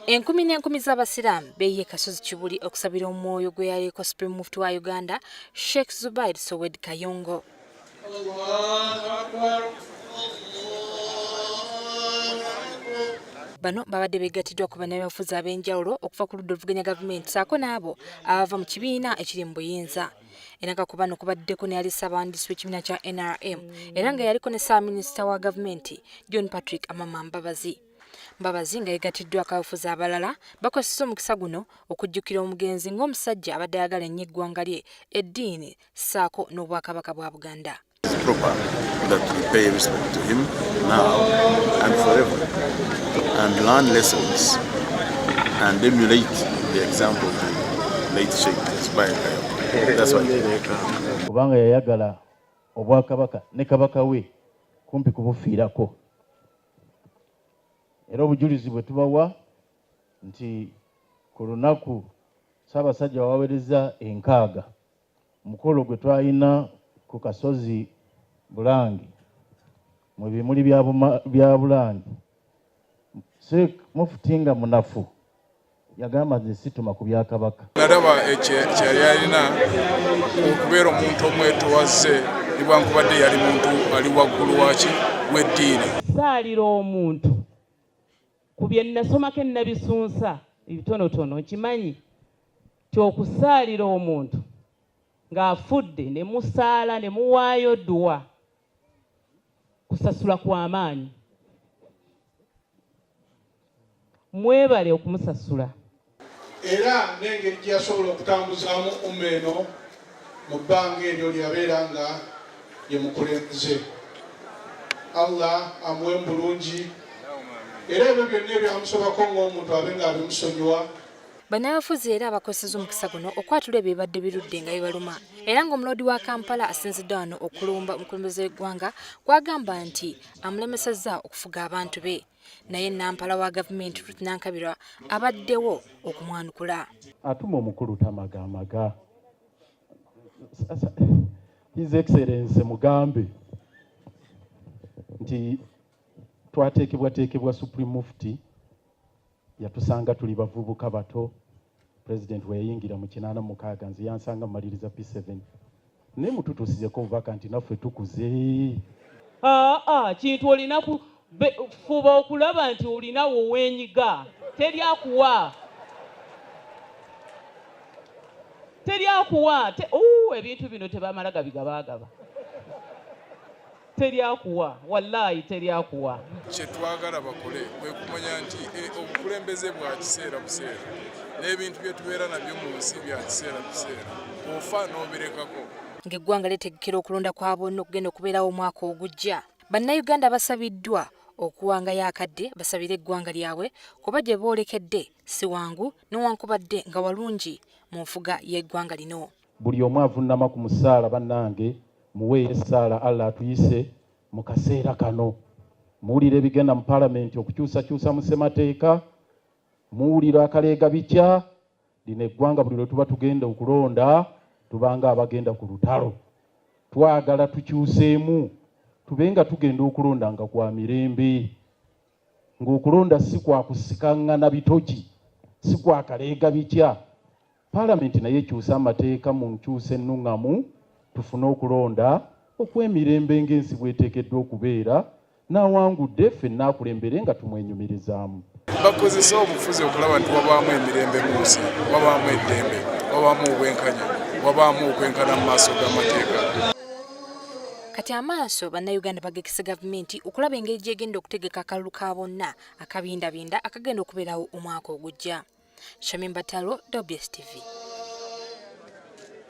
Enkumi n'enkumi z'abasiraamu beeye kasozi Kibuli okusabira omwoyo gwe yaliko Supreme Mufti wa Uganda Sheikh Zubair Kayongo. Bano babadde beegatiddwa ku bannabyabufuzi ab'enjawulo okuva ku ludda oluvuganya Gavumenti ssaako n'abo abava mu kibiina ekiri mu buyinza. Era nga ku bano kubaddeko ne yali ssaabawandiisi w'ekibiina kya NRM era nga yaliko ne Ssaabaminisita wa Gavumenti John Patrick Amama Mbabazi nga yeegatiddwa akabufuzi abalala bakozesa omukisa guno okujjukira omugenzi ng'omusajja abadde ayagala ennyo eggwanga lye, eddiini ssaako n'obwakabaka bwa Buganda. It's proper that we pay respect to him now and forever and learn lessons and emulate the example of the late Sheikh Zubair Kayongo. That's why. Kubanga yayagala obwakabaka ne kabaka we kumpi kubufiirako. Era obujulizi bwe tubawa nti ku lunaku Ssaabasajja waweereza enkaaga mukolo gwe twalina ku kasozi Bulangi mu bimuli bya Bulangi Sheikh Mufti nga munafu yagamba nti situma ku byakabaka. Nalaba ekyali alina okubeera omuntu omwetowaze nibwankubadde yali muntu ali waggulu waki w'eddiini. Saalira omuntu ku bye nasomako nabisunsa ebitonotono kimanyi kyokusaalira omuntu ng'afudde ne musaala ne muwaayo Duwa kusasula kw'amaanyi. Mwebale okumusasula. Era n'engeri gye yasobola okutambuzaamu eno mu bbanga eryo lyabeera nga ye mukulembeze. Allah amuwe bulungi era ebyo byonna ebyamusobako ng'omuntu abe ng'abimusonyiwa. Bannabyabufuzi era abakozesa omukisa guno okwatula ebibadde birudde nga bibaluma era ng'omulodi wa Kampala asinziddwa wano okulumba omukulembeze w'eggwanga gw'agamba nti amulemesezza okufuga abantu be naye Nampala wa Gavumenti Nankabirwa abaddewo okumwanukula. Atuma omukulu tamagamaga. His Excellency mugambe nti twateekebwa Supreme Mufti yatusanga tuli bavubuka bato. President we yayingira mu 86 nzi yansanga maliriza P7 ne mututusizeko vacanti naffe tukuze. Kintu olina fuba okulaba nti olina wowenyiga teryakuwa ebintu bino tebamala gabigabagaba teryakuwa wallahi teryakuwa. Kyetwagala bakole kwe kumanya nti obukulembeze bwa kiseera buseera n'ebintu bye tubeera nabyo mu nsi bya kiseera buseera ofa n'obirekako. Ng'eggwanga lyetegekera okulonda kwa bonna okugenda okubeerawo omwaka ogujja. Bannayuganda basabiddwa okuwangayo akadde basabire eggwanga lyabwe kuba gye boolekedde si wangu newankubadde nga walungi mu nfuga y'eggwanga lino. Buli omu avunnama ku musaala bannange muweere essaala Allah atuyise mu kaseera kano. Muwulire ebigenda mu Paalamenti okukyusakyusa mu ssemateeka, muwulira akaleega bikya. Lino eggwanga buli lwe tuba tugenda okulonda tubanga abagenda ku lutalo. Twagala tukyuseemu tube nga tugenda okulonda nga kwa mirembe, ng'okulonda si kwa kusikaŋŋana bitoki, si kwa kaleega bikya. Paalamenti naye ekyusa amateeka mu nkyusa ennuŋŋamu tufune okulonda okw'emirembe ng'ensi bw'eteekeddwa okubeera n'awangudde ffenna akulembere nga tumwenyumirizaamu. Bakozesa obufuzi okulaba nti wabaamu emirembe mu nsi, wabaamu eddembe, wabaamu obwenkanya, wabaamu okwenkana mu maaso g'amateeka. Kati amaaso bannayuganda bagekise Gavumenti okulaba engeri gy'egenda okutegeka akalulu ka bonna akabindabinda akagenda okubeerawo omwaka ogujja. Shamim Batalo, WBS TV.